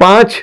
5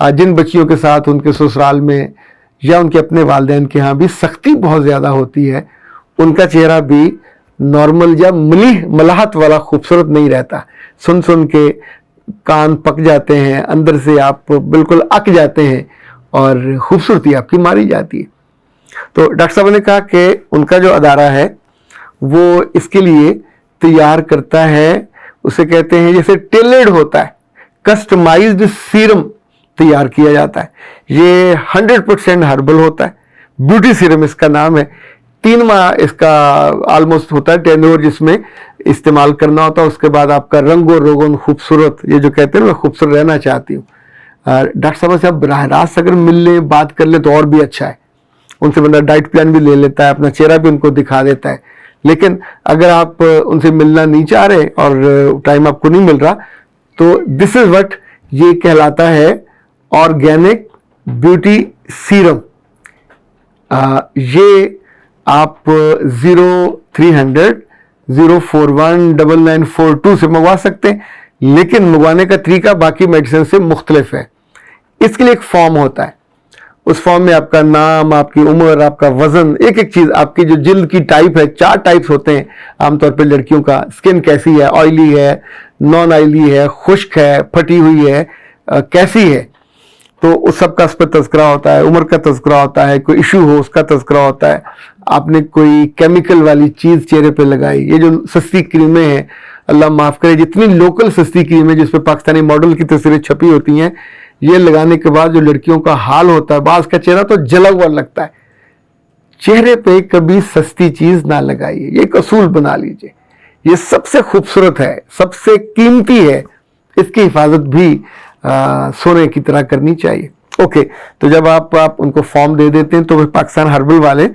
جن بچیوں کے ساتھ ان کے سسرال میں یا ان کے اپنے والدین کے ہاں بھی سختی بہت زیادہ ہوتی ہے، ان کا چہرہ بھی نارمل یا ملاحت والا خوبصورت نہیں رہتا. سن سن کے کان پک جاتے ہیں، اندر سے آپ بالکل اک جاتے ہیں اور خوبصورتی آپ کی ماری جاتی ہے. تو ڈاکٹر صاحب نے کہا کہ ان کا جو ادارہ ہے وہ اس کے لیے تیار کرتا ہے، اسے کہتے ہیں جیسے ٹیلرڈ ہوتا ہے، کسٹمائزڈ سیرم تیار کیا جاتا ہے. یہ 100% ہربل ہوتا ہے، بیوٹی سیرم اس کا نام ہے. 3 ماہ اس کا آلموسٹ ہوتا ہے ٹینور جس میں استعمال کرنا ہوتا ہے. اس کے بعد آپ کا رنگ و روغن خوبصورت، یہ جو کہتے ہیں میں خوبصورت رہنا چاہتی ہوں. ڈاکٹر صاحب سے آپ براہ راست اگر مل لیں، بات کر لیں تو اور بھی اچھا ہے. ان سے بندہ ڈائٹ پلان بھی لے لیتا ہے، اپنا چہرہ بھی ان کو دکھا دیتا ہے. لیکن اگر آپ ان سے ملنا نہیں چاہ رہے اور ٹائم آپ کو نہیں مل رہا تو دس از وٹ یہ کہلاتا ہے آرگینک بیوٹی سیرم. یہ آپ 0300-041-9942 سے منگوا سکتے ہیں، لیکن منگوانے کا طریقہ باقی میڈیسن سے مختلف ہے. اس کے لیے ایک فارم ہوتا ہے، اس فارم میں آپ کا نام، آپ کی عمر، آپ کا وزن، ایک ایک چیز، آپ کی جو جلد کی ٹائپ ہے، 4 ٹائپس ہوتے ہیں عام طور پہ لڑکیوں کا. اسکن کیسی ہے، آئلی ہے، نان آئلی ہے، خشک ہے، پھٹی ہوئی ہے، کیسی ہے. تو اس سب کا اس پہ تذکرہ ہوتا ہے. عمر کا تذکرہ ہوتا ہے، کوئی ایشو ہو اس کا تذکرہ ہوتا ہے. آپ نے کوئی کیمیکل والی چیز چہرے پہ لگائی، یہ جو سستی کریمیں ہیں، اللہ معاف کرے، جتنی لوکل سستی کریمیں جس پہ پاکستانی ماڈل کی تصویریں چھپی ہوتی ہیں، یہ لگانے کے بعد جو لڑکیوں کا حال ہوتا ہے، بعض کا چہرہ تو جلا ہوا لگتا ہے. چہرے پہ کبھی سستی چیز نہ لگائیے، یہ ایک اصول بنا لیجئے. یہ سب سے خوبصورت ہے، سب سے قیمتی ہے، اس کی حفاظت بھی سونے کی طرح کرنی چاہیے. اوکے، تو جب آپ ان کو فارم دے دیتے ہیں تو پاکستان ہربل والے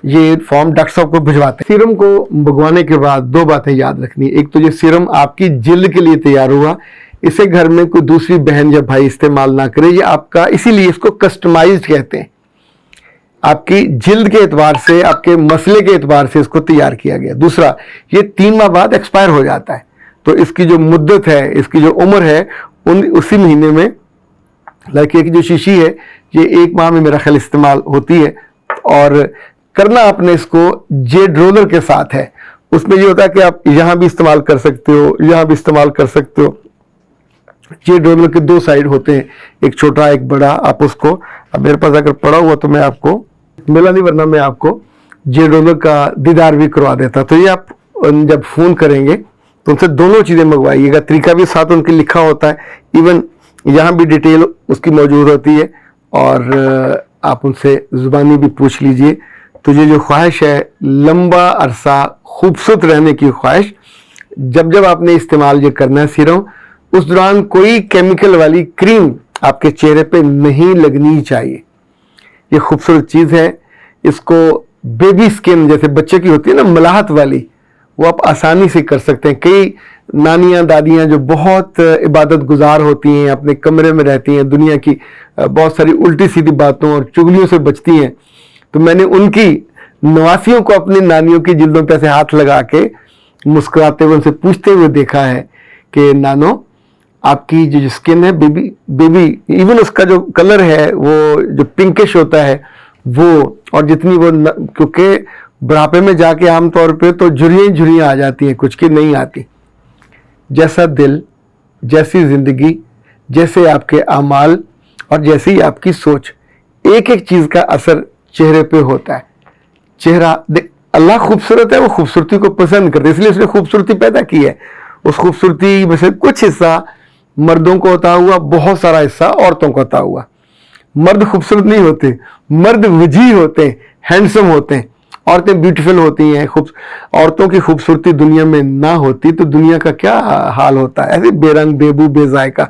یہ فارم ڈاکٹر صاحب کو بھجواتے ہیں. سیرم کو منگوانے کے بعد 2 باتیں یاد رکھنی. ایک تو یہ سیرم آپ کی جلد کے لیے تیار ہوا، اسے گھر میں کوئی دوسری بہن یا بھائی استعمال نہ کرے. یہ آپ کا، اسی لیے اس کو کسٹمائزڈ کہتے ہیں. آپ کی جلد کے اعتبار سے، آپ کے مسئلے کے اعتبار سے اس کو تیار کیا گیا. دوسرا، یہ 3 ماہ بعد ایکسپائر ہو جاتا ہے، تو اس کی جو مدت ہے، اس کی جو عمر ہے، اسی مہینے میں ایک جو شیشی ہے یہ 1 ماہ میں میرا خیال استعمال ہوتی ہے. اور کرنا آپ نے اس کو جیڈ رولر کے ساتھ ہے. اس میں یہ ہوتا ہے کہ آپ یہاں بھی استعمال کر سکتے ہو، یہاں بھی استعمال کر سکتے ہو. جیڈ رولر کے 2 سائیڈ ہوتے ہیں، ایک چھوٹا ایک بڑا. آپ اس کو، اب میرے پاس اگر پڑا ہوا تو میں آپ کو ملا نہیں، ورنہ میں آپ کو جیڈ رولر کا دیدار بھی کروا دیتا. تو یہ آپ جب فون کریں گے تو ان سے دونوں چیزیں منگوائیے گا. طریقہ بھی ساتھ ان کے لکھا ہوتا ہے، ایون یہاں بھی ڈیٹیل اس کی موجود ہوتی ہے، اور آپ ان سے زبانی بھی پوچھ لیجئے. تو یہ جو خواہش ہے لمبا عرصہ خوبصورت رہنے کی خواہش، جب آپ نے استعمال یہ کرنا ہے سیرم، اس دوران کوئی کیمیکل والی کریم آپ کے چہرے پہ نہیں لگنی چاہیے. یہ خوبصورت چیز ہے. اس کو بیبی سکن جیسے بچے کی ہوتی ہے نا، ملاحت والی، وہ آپ آسانی سے کر سکتے ہیں. کئی نانیاں دادیاں جو بہت عبادت گزار ہوتی ہیں، اپنے کمرے میں رہتی ہیں، دنیا کی بہت ساری الٹی سیدھی باتوں اور چگلیوں سے بچتی ہیں، تو میں نے ان کی نواسیوں کو اپنی نانیوں کی جلدوں پہ سے ہاتھ لگا کے مسکراتے ہوئے ان سے پوچھتے ہوئے دیکھا ہے کہ نانو، آپ کی جو سکن ہے بیبی ایون اس کا جو کلر ہے وہ جو پنکش ہوتا ہے وہ، اور جتنی وہ، کیونکہ بڑھاپے میں جا کے عام طور پہ تو جھریاں آ جاتی ہیں، کچھ کی نہیں آتی. جیسا دل، جیسی زندگی، جیسے آپ کے اعمال اور جیسی آپ کی سوچ، ایک ایک چیز کا اثر چہرے پہ ہوتا ہے. چہرہ اللہ خوبصورت ہے، وہ خوبصورتی کو پسند کرتے، اس لیے اس نے خوبصورتی پیدا کی ہے. اس خوبصورتی میں سے کچھ حصہ مردوں کو عطا ہوا، بہت سارا حصہ عورتوں کو عطا ہوا. مرد خوبصورت نہیں ہوتے، مرد وجیح ہوتے ہیں، ہینڈسم ہوتے ہیں. عورتیں بیوٹیفل ہوتی ہیں. عورتوں کی خوبصورتی دنیا میں نہ ہوتی تو دنیا کا کیا حال ہوتا ہے، ایسے بے رنگ، بے بو، بے ذائقہ.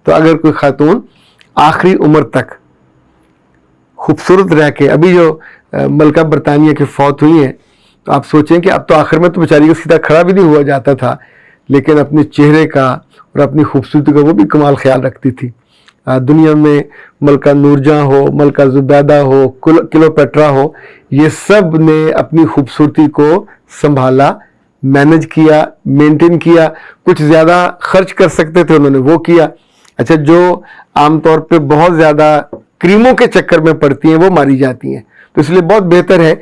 تو اگر کوئی خاتون آخری عمر تک خوبصورت رہ کے، ابھی جو ملکہ برطانیہ کی فوت ہوئی ہیں، تو آپ سوچیں کہ اب تو آخر میں تو بیچاری کا سیدھا کھڑا بھی نہیں ہوا جاتا تھا، لیکن اپنے چہرے کا اور اپنی خوبصورتی کا وہ بھی کمال خیال رکھتی تھی. دنیا میں ملکہ نور جہاں ہو، ملکہ زبیدہ ہو، کلیوپیٹرا ہو، یہ سب نے اپنی خوبصورتی کو سنبھالا، مینج کیا، مینٹین کیا. کچھ زیادہ خرچ کر سکتے تھے، انہوں نے وہ کیا. اچھا جو عام طور پہ بہت زیادہ کریموں کے چکر میں پڑتی ہیں وہ ماری جاتی ہیں، تو اس لیے بہت بہتر ہے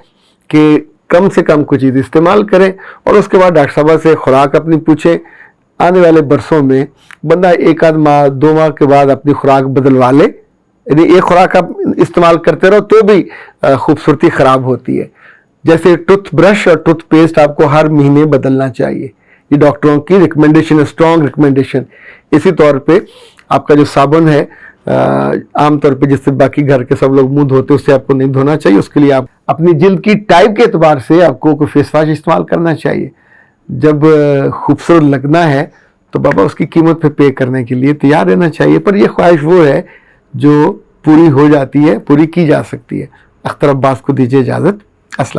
کہ کم سے کم کوئی چیز استعمال کریں، اور اس کے بعد ڈاکٹر صاحبہ سے خوراک اپنی پوچھیں۔ آنے والے برسوں میں بندہ 1 ماہ 2 ماہ کے بعد اپنی خوراک بدلوا لے، یعنی ایک خوراک آپ استعمال کرتے رہو تو بھی خوبصورتی خراب ہوتی ہے۔ جیسے ٹوتھ برش اور ٹوتھ پیسٹ آپ کو ہر مہینے بدلنا چاہیے، یہ ڈاکٹروں کی ریکمنڈیشن ہے، اسٹرانگ ریکمنڈیشن۔ اسی طور پہ آپ کا جو صابن ہے عام طور پہ جس سے باقی گھر کے سب لوگ منہ دھوتے ہیں اس سے آپ کو نہیں دھونا چاہیے، اس کے لیے آپ اپنی جلد کی ٹائپ کے اعتبار سے آپ کو کوئی فیس واش استعمال کرنا چاہیے۔ جب خوبصورت لگنا ہے تو بابا اس کی قیمت پہ پے کرنے کے لیے تیار رہنا چاہیے، پر یہ خواہش وہ ہے جو پوری ہو جاتی ہے، پوری کی جا سکتی ہے۔ اختر عباس کو دیجیے اجازت۔ السلام